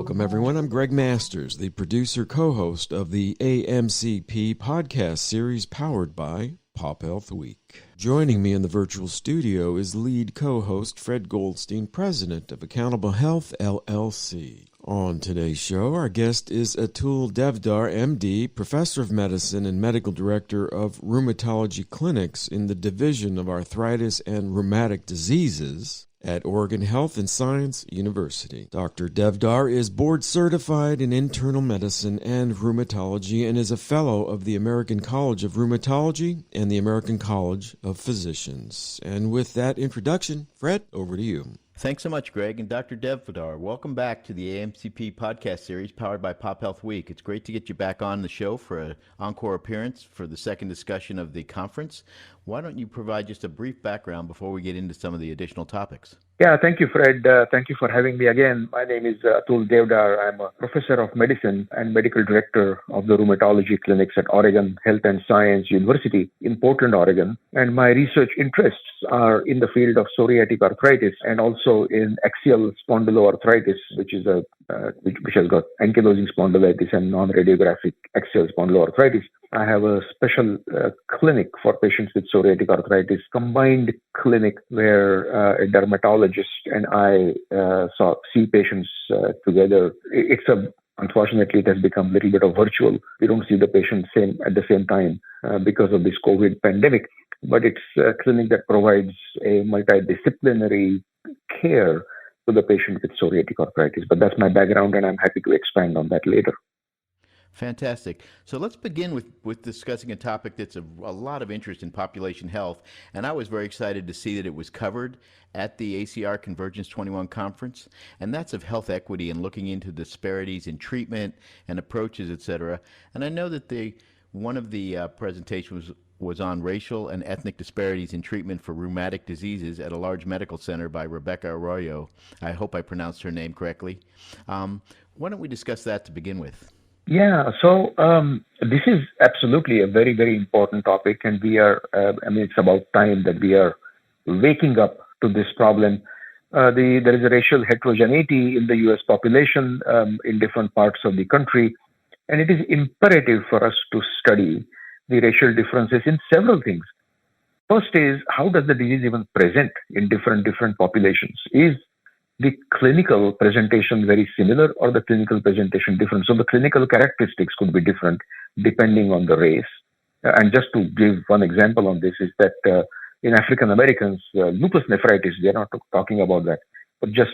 Welcome, everyone. I'm Gregg Masters, the producer-co-host of the AMCP podcast series powered by PopHealth Week. Joining me in the virtual studio is lead co-host Fred Goldstein, president of Accountable Health, LLC. On today's show, our guest is Atul Devdar Md, professor of medicine and medical director of rheumatology clinics in the Division of Arthritis and Rheumatic Diseases at Oregon Health and Science University. Dr. Devdar is board certified in internal medicine and rheumatology and is a fellow of the American College of Rheumatology and the American College of Physicians. And with that introduction, Fred, over to you. Thanks so much, Gregg. And Dr. Devdar, welcome back to the AMCP podcast series powered by PopHealth Week. It's great to get you back on the show for an encore appearance for the second discussion of the conference. Why don't you provide just a brief background before we get into some of the additional topics? Yeah, thank you, Fred. Thank you for having me again. My name is Atul Deodhar. I'm a professor of medicine and medical director of the rheumatology clinics at Oregon Health and Science University in Portland, Oregon. And my research interests are in the field of psoriatic arthritis and also in axial spondyloarthritis, which has got ankylosing spondylitis and non-radiographic axial spondyloarthritis. I have a special clinic for patients with psoriatic arthritis, combined clinic where a dermatologist and I see patients together. Unfortunately, it has become a little bit of virtual. We don't see the patient at the same time because of this COVID pandemic, but it's a clinic that provides a multidisciplinary care to the patient with psoriatic arthritis. But that's my background, and I'm happy to expand on that later. Fantastic. So let's begin with discussing a topic that's a lot of interest in population health. And I was very excited to see that it was covered at the ACR Convergence 21 conference. And that's of health equity and looking into disparities in treatment and approaches, et cetera. And I know that one of the presentations was on racial and ethnic disparities in treatment for rheumatic diseases at a large medical center by Rebecca Arroyo. I hope I pronounced her name correctly. Why don't we discuss that to begin with? Yeah, so this is absolutely a very, very important topic, and it's about time that we are waking up to this problem. There is a racial heterogeneity in the U.S. population in different parts of the country, and it is imperative for us to study the racial differences in several things. First is, how does the disease even present in different populations? Is the clinical presentation very similar or the clinical presentation different? So the clinical characteristics could be different depending on the race. And just to give one example on this is that in African Americans, lupus nephritis, we are not talking about that, but just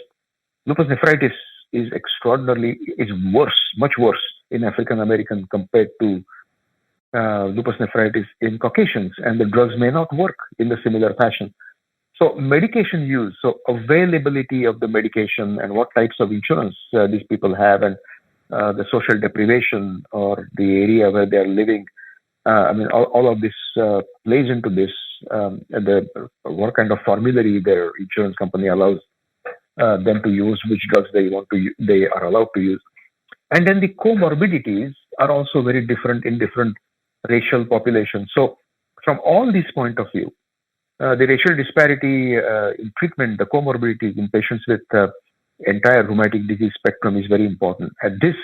lupus nephritis is worse, much worse in African American compared to lupus nephritis in Caucasians, and the drugs may not work in the similar fashion. So medication use, so availability of the medication and what types of insurance these people have, and the social deprivation or the area where they are living. All of this plays into this, what kind of formulary their insurance company allows them to use, which drugs they are allowed to use. And then the comorbidities are also very different in different racial populations. So from all these point of view, the racial disparity in treatment, the comorbidities in patients with entire rheumatic disease spectrum is very important. At this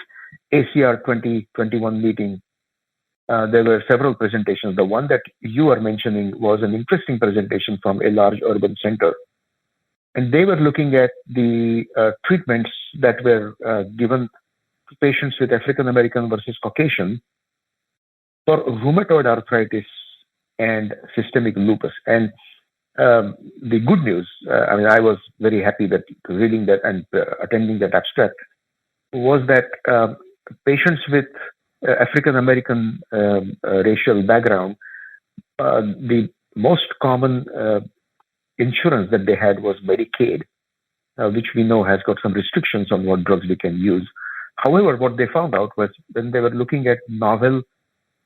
ACR 2021 meeting, there were several presentations. The one that you are mentioning was an interesting presentation from a large urban center. And they were looking at the treatments that were given to patients with African American versus Caucasian for rheumatoid arthritis and systemic lupus. And the good news, I was very happy that reading that and attending that abstract, was that patients with African American racial background, the most common insurance that they had was Medicaid, which we know has got some restrictions on what drugs we can use. However, what they found out was when they were looking at novel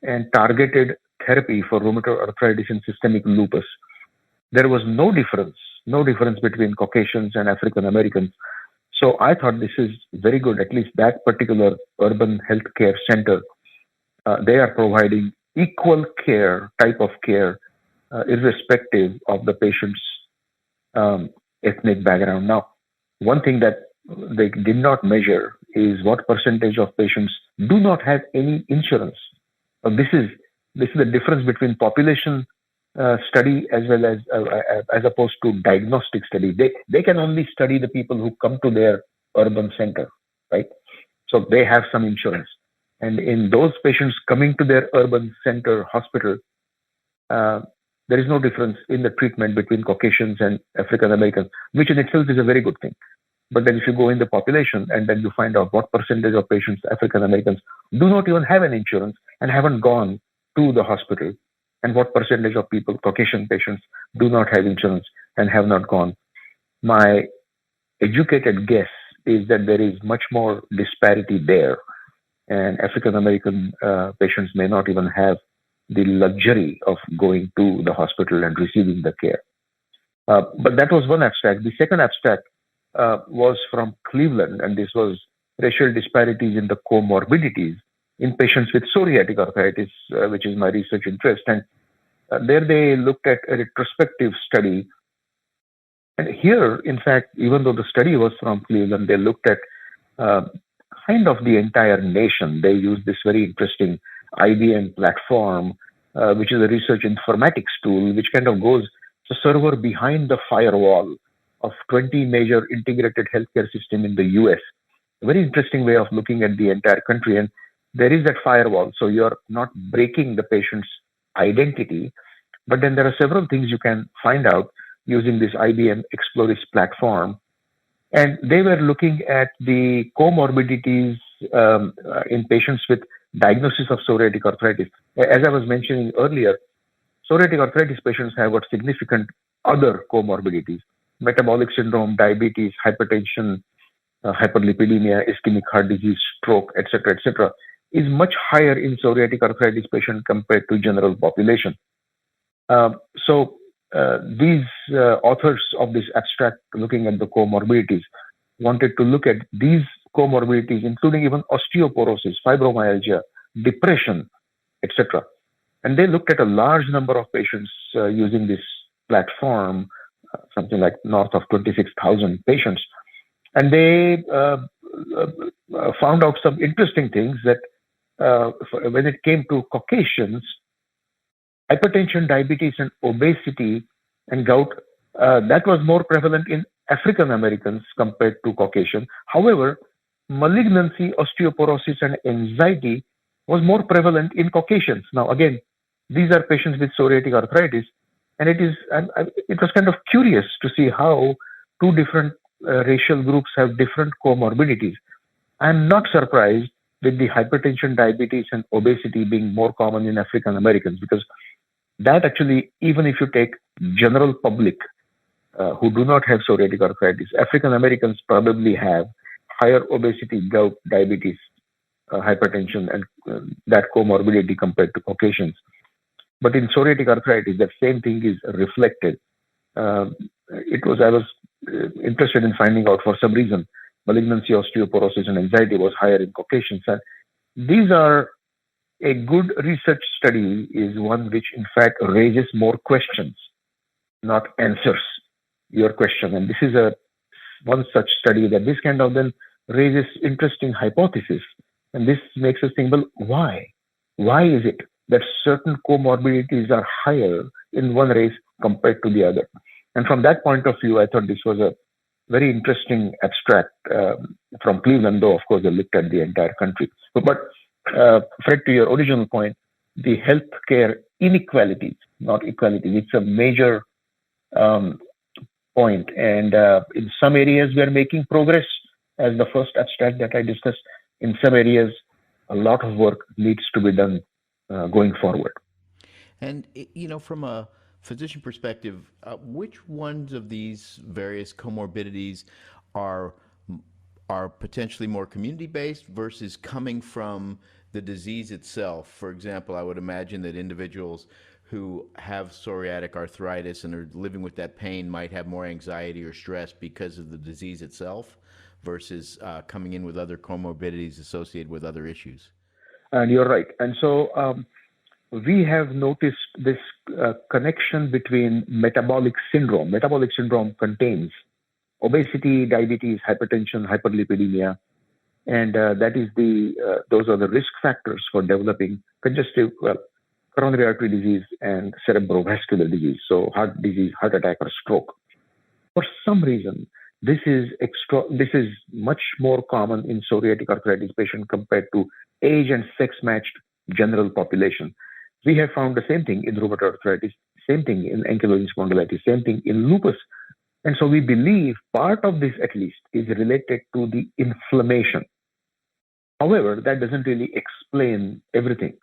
and targeted therapy for rheumatoid arthritis and systemic lupus, there was no difference between Caucasians and African Americans. So I thought this is very good. At least that particular urban healthcare center, they are providing equal care, type of care, irrespective of the patient's ethnic background. Now, one thing that they did not measure is what percentage of patients do not have any insurance. This is the difference between population study as well as opposed to diagnostic study. They can only study the people who come to their urban center, right? So they have some insurance, and in those patients coming to their urban center hospital, there is no difference in the treatment between Caucasians and African Americans, which in itself is a very good thing. But then if you go in the population and then you find out what percentage of patients, African Americans, do not even have an insurance and haven't gone to the hospital, and what percentage of people, Caucasian patients, do not have insurance and have not gone. My educated guess is that there is much more disparity there, and African American patients may not even have the luxury of going to the hospital and receiving the care. But that was one abstract. The second abstract was from Cleveland, and this was racial disparities in the comorbidities in patients with psoriatic arthritis, which is my research interest. And there they looked at a retrospective study. And here, in fact, even though the study was from Cleveland, they looked at kind of the entire nation. They used this very interesting IBM platform, which is a research informatics tool, which kind of goes the server behind the firewall of 20 major integrated healthcare system in the US. A very interesting way of looking at the entire country. And there is that firewall. So you're not breaking the patient's identity, but then there are several things you can find out using this IBM Exploris platform. And they were looking at the comorbidities in patients with diagnosis of psoriatic arthritis. As I was mentioning earlier, psoriatic arthritis patients have got significant other comorbidities: metabolic syndrome, diabetes, hypertension, hyperlipidemia, ischemic heart disease, stroke, etc., is much higher in psoriatic arthritis patient compared to general population. So these authors of this abstract looking at the comorbidities wanted to look at these comorbidities, including even osteoporosis, fibromyalgia, depression, etc. And they looked at a large number of patients using this platform, something like north of 26,000 patients. And they found out some interesting things that when it came to Caucasians, hypertension, diabetes, and obesity and gout, that was more prevalent in African Americans compared to Caucasian. However, malignancy, osteoporosis, and anxiety was more prevalent in Caucasians. Now, again, these are patients with psoriatic arthritis, and it was kind of curious to see how two different racial groups have different comorbidities. I'm not surprised with the hypertension, diabetes, and obesity being more common in African Americans, because that actually, even if you take general public who do not have psoriatic arthritis, African Americans probably have higher obesity, gout, diabetes, hypertension, and that comorbidity compared to Caucasians. But in psoriatic arthritis, that same thing is reflected. I was interested in finding out, for some reason, malignancy, osteoporosis, and anxiety was higher in Caucasians. And these are a good research study is one which, in fact, raises more questions, not answers your question. And this is one such study that this kind of then raises interesting hypothesis. And this makes us think, well, why? Why is it that certain comorbidities are higher in one race compared to the other? And from that point of view, I thought this was a very interesting abstract from Cleveland, though, of course, they looked at the entire country. But Fred, to your original point, the healthcare inequalities, not equalities, it's a major point. And in some areas, we are making progress, as the first abstract that I discussed. In some areas, a lot of work needs to be done going forward. And, from a physician perspective, which ones of these various comorbidities are potentially more community-based versus coming from the disease itself? For example, I would imagine that individuals who have psoriatic arthritis and are living with that pain might have more anxiety or stress because of the disease itself versus coming in with other comorbidities associated with other issues. And you're right. And so we have noticed this connection between metabolic syndrome. Metabolic syndrome contains obesity, diabetes, hypertension, hyperlipidemia, And those are the risk factors for developing coronary artery disease and cerebrovascular disease, so heart disease, heart attack, or stroke. For some reason, this is much more common in psoriatic arthritis patients compared to age and sex-matched general population. We have found the same thing in rheumatoid arthritis, same thing in ankylosing spondylitis, same thing in lupus. And so we believe part of this, at least, is related to the inflammation. However, that doesn't really explain everything.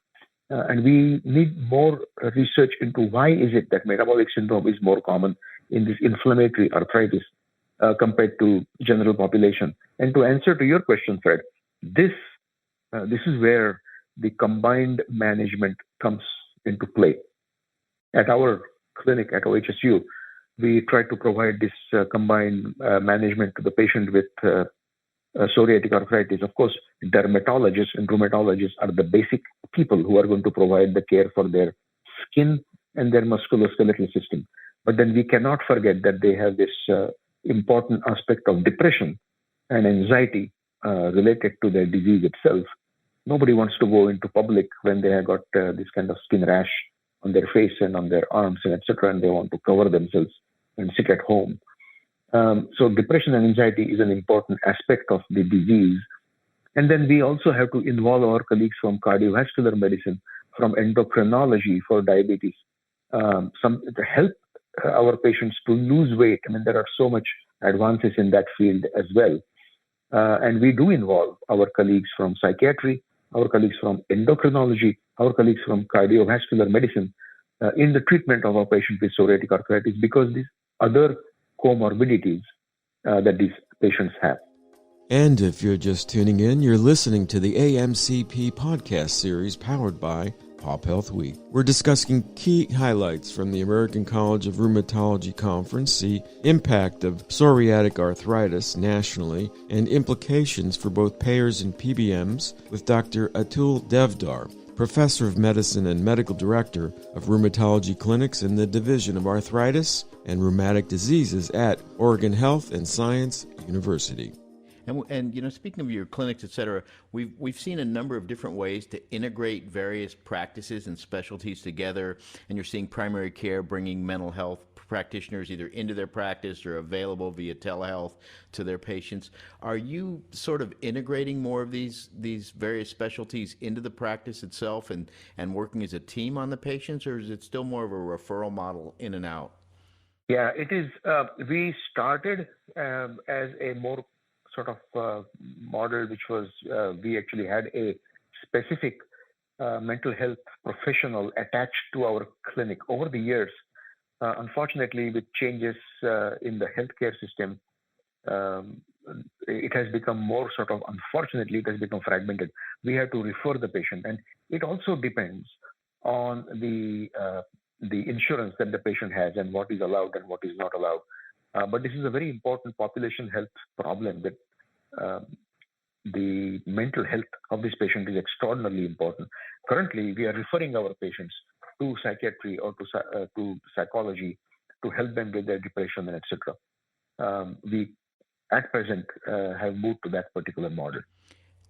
And we need more research into why is it that metabolic syndrome is more common in this inflammatory arthritis compared to general population. And to answer to your question, Fred, this is where the combined management comes into play. At our clinic, at OHSU, we try to provide this combined management to the patient with psoriatic arthritis. Of course, dermatologists and rheumatologists are the basic people who are going to provide the care for their skin and their musculoskeletal system. But then we cannot forget that they have this important aspect of depression and anxiety related to their disease itself. Nobody wants to go into public when they have got this kind of skin rash on their face and on their arms and etc., and they want to cover themselves and sit at home. So depression and anxiety is an important aspect of the disease. And then we also have to involve our colleagues from cardiovascular medicine, from endocrinology for diabetes, to help our patients to lose weight. I mean, there are so much advances in that field as well. And we do involve our colleagues from psychiatry, our colleagues from endocrinology, our colleagues from cardiovascular medicine in the treatment of our patients with psoriatic arthritis, because these other comorbidities that these patients have. And if you're just tuning in, you're listening to the AMCP podcast series powered by PopHealth Week. We're discussing key highlights from the American College of Rheumatology conference, the impact of psoriatic arthritis nationally, and implications for both payers and PBMs with Dr. Atul Devdar, Professor of Medicine and Medical Director of Rheumatology Clinics in the Division of Arthritis and Rheumatic Diseases at Oregon Health and Science University. And you know, speaking of your clinics, et cetera, we've seen a number of different ways to integrate various practices and specialties together. And you're seeing primary care bringing mental health practitioners either into their practice or available via telehealth to their patients. Are you sort of integrating more of these various specialties into the practice itself and working as a team on the patients, or is it still more of a referral model in and out? Yeah, it is. We started as a more sort of model, which was we actually had a specific mental health professional attached to our clinic. Over the years, unfortunately, with changes in the healthcare system, it has become more sort of, unfortunately, it has become fragmented. We have to refer the patient, and it also depends on the insurance that the patient has and what is allowed and what is not allowed. But this is a very important population health problem that the mental health of this patient is extraordinarily important. Currently, we are referring our patients to psychiatry or to psychology to help them with their depression and etc. We, at present, have moved to that particular model.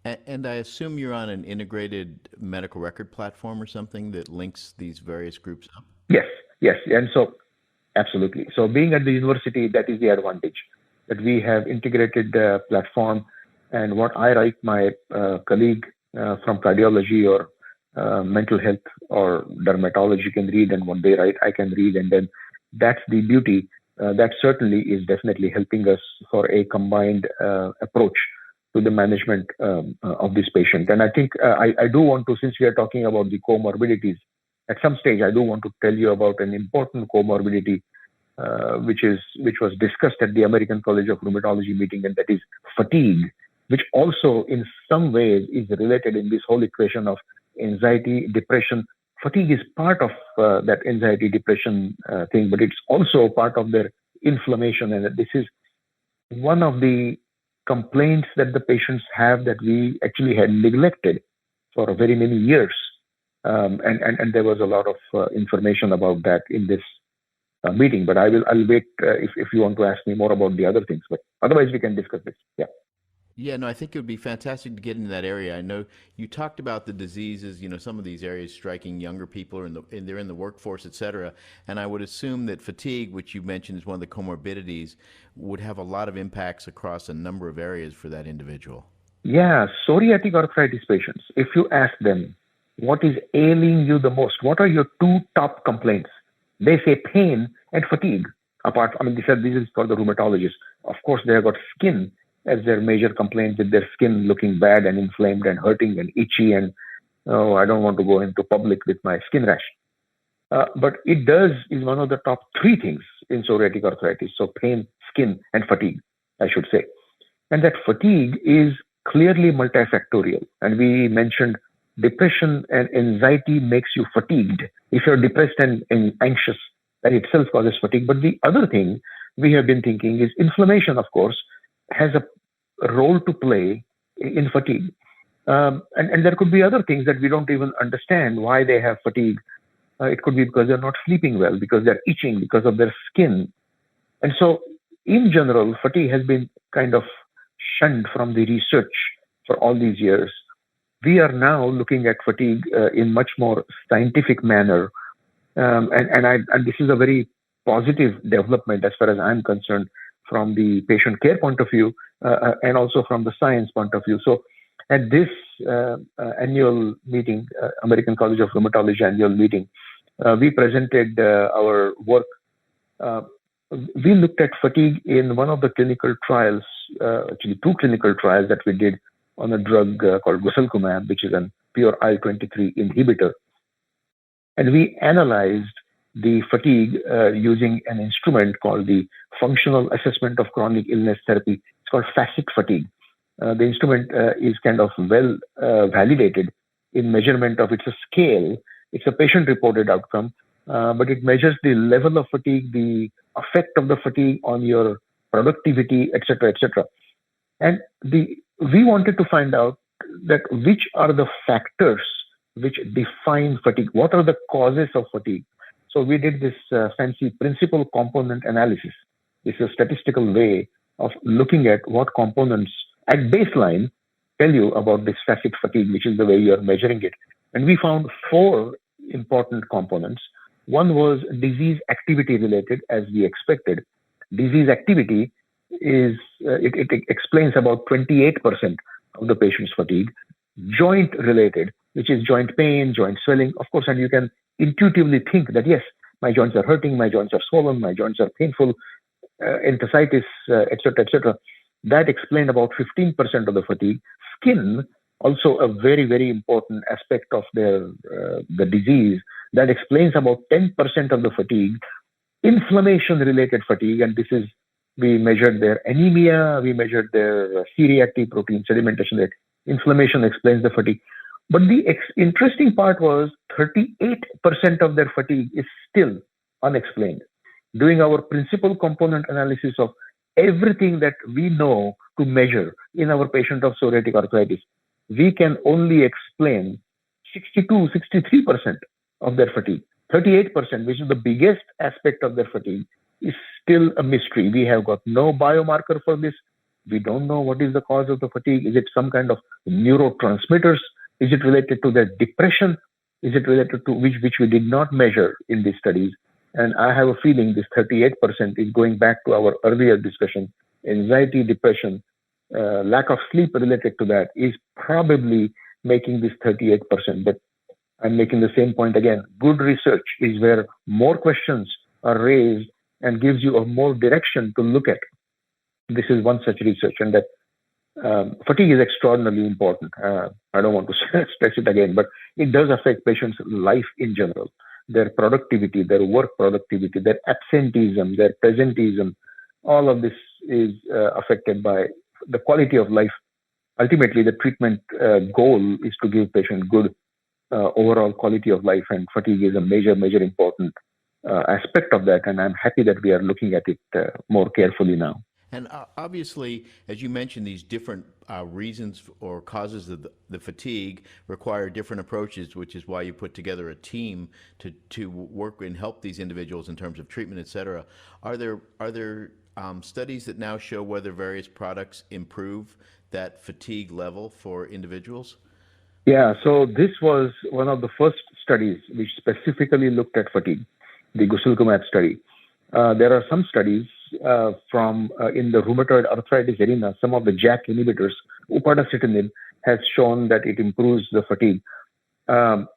And I assume you're on an integrated medical record platform or something that links these various groups up? Yes. And so, absolutely. So being at the university, that is the advantage, that we have integrated platform. And what I write, my colleague from cardiology or mental health or dermatology can read, and what they write, I can read. And then that's the beauty. That certainly is definitely helping us for a combined approach to the management of this patient. And I think I do want to, since we are talking about the comorbidities, at some stage, I do want to tell you about an important comorbidity which was discussed at the American College of Rheumatology meeting, and that is fatigue, which also in some ways is related in this whole equation of anxiety, depression. Fatigue is part of that anxiety, depression thing, but it's also part of their inflammation. And this is one of the complaints that the patients have that we actually had neglected for very many years. And there was a lot of information about that in this meeting, but I'll wait if you want to ask me more about the other things, but otherwise we can discuss this. Yeah, no, I think it would be fantastic to get into that area. I know you talked about the diseases, some of these areas striking younger people or they're in the workforce, et cetera. And I would assume that fatigue, which you mentioned is one of the comorbidities, would have a lot of impacts across a number of areas for that individual. Yeah, psoriatic arthritis patients, if you ask them, what is ailing you the most? What are your two top complaints? They say pain and fatigue. This is for the rheumatologists. Of course, they have got skin as their major complaint, with their skin looking bad and inflamed and hurting and itchy, and oh, I don't want to go into public with my skin rash. But it is one of the top three things in psoriatic arthritis. So pain, skin, and fatigue, I should say. And that fatigue is clearly multifactorial. And we mentioned depression and anxiety makes you fatigued. If you're depressed and anxious, that itself causes fatigue. But the other thing we have been thinking is inflammation, of course, has a role to play in fatigue. And there could be other things that we don't even understand why they have fatigue. It could be because they're not sleeping well, because they're itching, because of their skin. And so, in general, fatigue has been kind of shunned from the research for all these years. We are now looking at fatigue in much more scientific manner. And this is a very positive development as far as I'm concerned, from the patient care point of view and also from the science point of view. So at this annual meeting, American College of Rheumatology annual meeting, we presented our work. We looked at fatigue in one of the clinical trials, actually two clinical trials that we did on a drug called guselkumab, which is a pure IL-23 inhibitor. And we analyzed the fatigue using an instrument called the Functional Assessment of Chronic Illness Therapy. It's called FACP fatigue. The instrument is kind of well validated in measurement of, it's a scale, it's a patient-reported outcome, but it measures the level of fatigue, the effect of the fatigue on your productivity, etc., etc. And we wanted to find out that which are the factors which define fatigue. What are the causes of fatigue? So we did this fancy principal component analysis. It's a statistical way of looking at what components at baseline tell you about this FACP fatigue, which is the way you're measuring it. And we found four important components. One was disease activity related, as we expected. Disease activity is, it explains about 28% of the patient's fatigue. Joint related, which is joint pain, joint swelling, of course, and you can intuitively think that, yes, my joints are hurting, my joints are swollen, my joints are painful, enthesitis, etc., etc. That explained about 15% of the fatigue. Skin, also a very, very important aspect of the disease, that explains about 10% of the fatigue. Inflammation-related fatigue, and this is, we measured their anemia, we measured their C-reactive protein sedimentation rate. Inflammation explains the fatigue. But the interesting part was 38% of their fatigue is still unexplained. Doing our principal component analysis of everything that we know to measure in our patient of psoriatic arthritis, we can only explain 63% of their fatigue. 38%, which is the biggest aspect of their fatigue, is still a mystery. We have got no biomarker for this. We don't know what is the cause of the fatigue. Is it some kind of neurotransmitters? Is it related to their depression? Is it related to which we did not measure in these studies? And I have a feeling this 38% is going back to our earlier discussion. Anxiety, depression, lack of sleep related to that is probably making this 38%. But I'm making the same point again. Good research is where more questions are raised and gives you a more direction to look at. This is one such research, and that fatigue is extraordinarily important. I don't want to stress it again, but it does affect patients' life in general, their productivity, their work productivity, their absenteeism, their presenteeism. All of this is affected by the quality of life. Ultimately, the treatment goal is to give patient good overall quality of life, and fatigue is a major important aspect of that. And I'm happy that we are looking at it more carefully now. And obviously, as you mentioned, these different reasons or causes of the fatigue require different approaches, which is why you put together a team to work and help these individuals in terms of treatment, et cetera. Are there studies that now show whether various products improve that fatigue level for individuals? Yeah, so this was one of the first studies which specifically looked at fatigue, the guselkumab study. There are some studies from in the rheumatoid arthritis arena. Some of the JAK inhibitors, upadacitinib, has shown that it improves the fatigue. I'm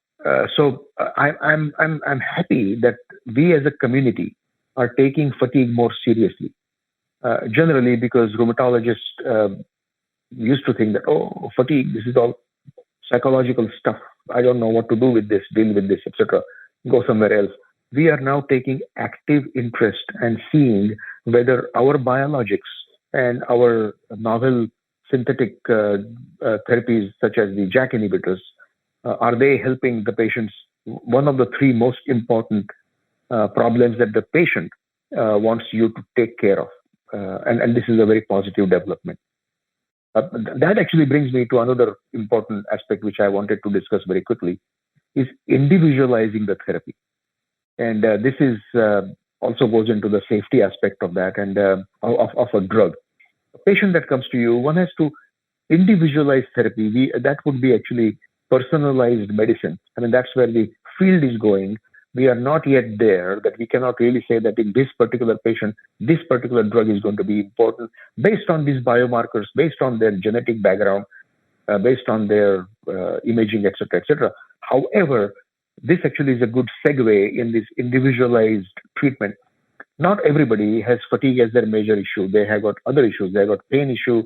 happy that we as a community are taking fatigue more seriously. Generally, because rheumatologists used to think that, oh, fatigue, this is all psychological stuff. I don't know what to do with this, deal with this, etc. Go somewhere else. We are now taking active interest and seeing whether our biologics and our novel synthetic therapies, such as the JAK inhibitors, are they helping the patients? One of the three most important problems that the patient wants you to take care of. And this is a very positive development. That actually brings me to another important aspect which I wanted to discuss very quickly, is individualizing the therapy. And this is also goes into the safety aspect of that and of a drug. A patient that comes to you, one has to individualize therapy. That would be actually personalized medicine. I mean, that's where the field is going. We are not yet there, that we cannot really say that in this particular patient, this particular drug is going to be important based on these biomarkers, based on their genetic background, based on their imaging, etc., etc. However, this actually is a good segue in this individualized treatment. Not everybody has fatigue as their major issue. They have got other issues. They have got pain issue.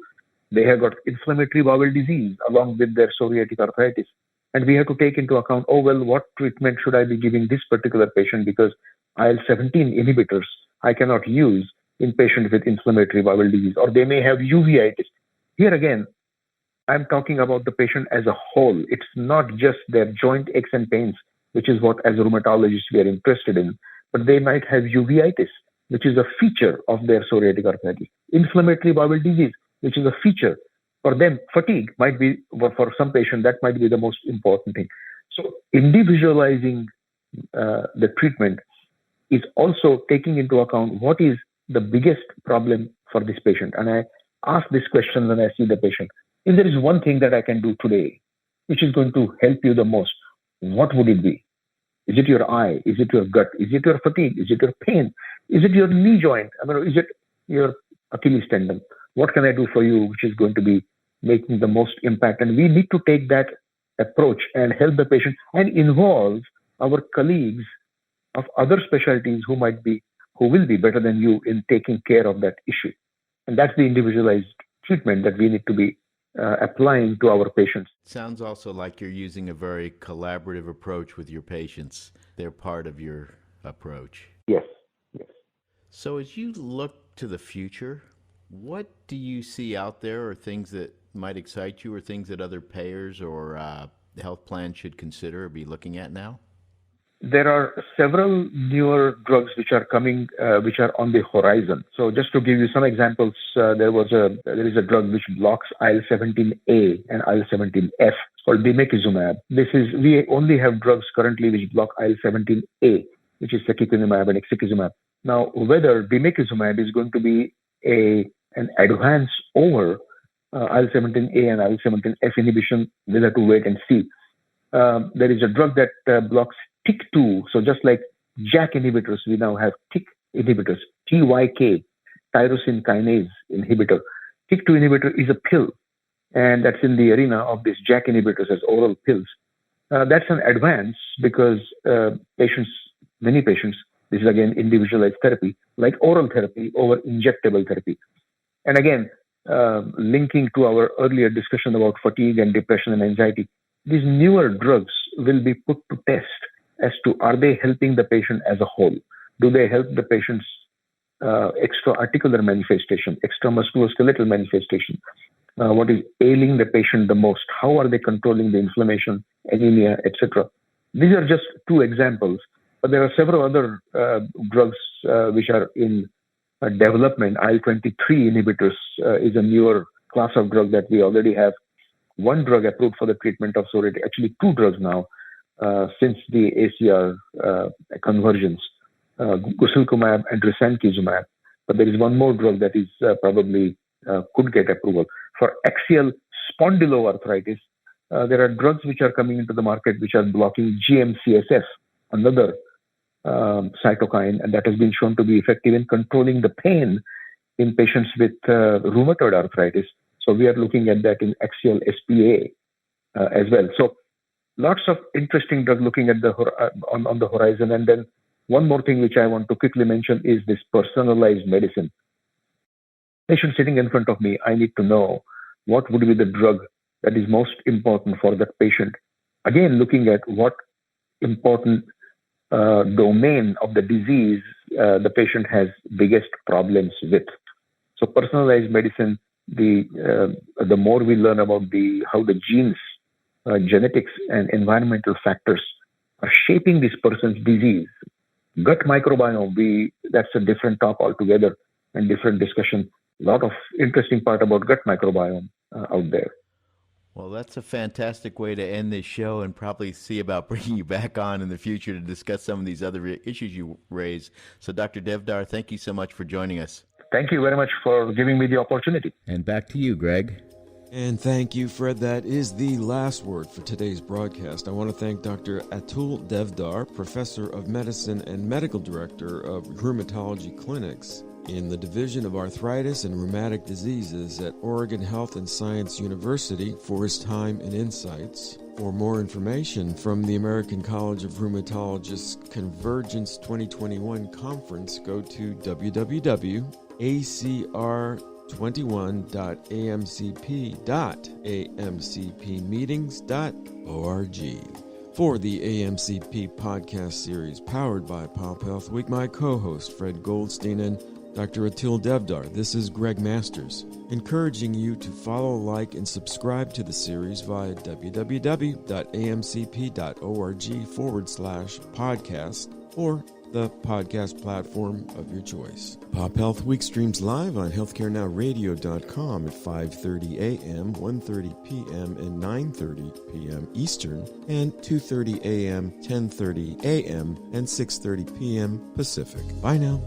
They have got inflammatory bowel disease along with their psoriatic arthritis. And we have to take into account, oh, well, what treatment should I be giving this particular patient? Because IL-17 inhibitors I cannot use in patients with inflammatory bowel disease, or they may have uveitis. Here again, I'm talking about the patient as a whole. It's not just their joint aches and pains, which is what as rheumatologists we are interested in, but they might have uveitis, which is a feature of their psoriatic arthritis. Inflammatory bowel disease, which is a feature. For them, fatigue might be, for some patients, that might be the most important thing. So individualizing the treatment is also taking into account what is the biggest problem for this patient. And I ask this question when I see the patient. If there is one thing that I can do today, which is going to help you the most, what would it be? Is it your eye? Is it your gut? Is it your fatigue? Is it your pain? Is it your knee joint? I mean, is it your Achilles tendon? What can I do for you, which is going to be making the most impact? And we need to take that approach and help the patient and involve our colleagues of other specialties who will be better than you in taking care of that issue. And that's the individualized treatment that we need to be applying to our patients. Sounds also like you're using a very collaborative approach with your patients. They're part of your approach. Yes. So as you look to the future, what do you see out there, or things that might excite you, or things that other payers or health plans should consider or be looking at now? There are several newer drugs which are coming, which are on the horizon. So just to give you some examples, there is a drug which blocks IL-17A and IL-17F called bimekizumab. We only have drugs currently which block IL-17A, which is secukinumab and ixekizumab. Now, whether bimekizumab is going to be an advance over IL-17A and IL-17F inhibition, we'll have to wait and see. There is a drug that blocks TYK2. So just like JAK inhibitors, we now have TYK inhibitors, TYK, tyrosine kinase inhibitor. TYK2 inhibitor is a pill, and that's in the arena of these JAK inhibitors as oral pills. That's an advance because many patients, this is again individualized therapy, like oral therapy over injectable therapy. And again, linking to our earlier discussion about fatigue and depression and anxiety, these newer drugs will be put to test as to, are they helping the patient as a whole? Do they help the patient's extra-articular manifestation, extra-musculoskeletal manifestation? What is ailing the patient the most? How are they controlling the inflammation, anemia, etc.? These are just two examples, but there are several other drugs which are in development. IL-23 inhibitors is a newer class of drug that we already have. One drug approved for the treatment of psoriatic, actually two drugs now, since the ACR Convergence, guselkumab and risankizumab. But there is one more drug that is probably could get approval. For axial spondyloarthritis, there are drugs which are coming into the market which are blocking GM-CSF, another cytokine, and that has been shown to be effective in controlling the pain in patients with rheumatoid arthritis. So we are looking at that in axial SPA as well. So lots of interesting drugs looking at on the horizon. And then one more thing which I want to quickly mention is this personalized medicine. Patient sitting in front of me, I need to know what would be the drug that is most important for that patient. Again, looking at what important domain of the disease the patient has biggest problems with. So personalized medicine, the more we learn about how the genes, genetics, and environmental factors are shaping this person's disease. Gut microbiome, that's a different talk altogether and different discussion. A lot of interesting part about gut microbiome out there. Well, that's a fantastic way to end this show, and probably see about bringing you back on in the future to discuss some of these other issues you raise. So, Dr. Devdar, thank you so much for joining us. Thank you very much for giving me the opportunity. And back to you, Gregg. And thank you, Fred. That is the last word for today's broadcast. I want to thank Dr. Atul Devdar, Professor of Medicine and Medical Director of Rheumatology Clinics in the Division of Arthritis and Rheumatic Diseases at Oregon Health and Science University, for his time and insights. For more information from the American College of Rheumatologists Convergence 2021 conference, go to www.acr21.amcp.amcpmeetings.org. For the AMCP podcast series powered by PopHealth Week, my co-host Fred Goldstein and Dr. Atul Devdar, this is Gregg Masters, encouraging you to follow, like, and subscribe to the series via www.amcp.org/podcast or the podcast platform of your choice. PopHealth Week streams live on healthcarenowradio.com at 5:30 a.m., 1:30 p.m., and 9:30 p.m. Eastern, and 2:30 a.m., 10:30 a.m., and 6:30 p.m. Pacific. Bye now.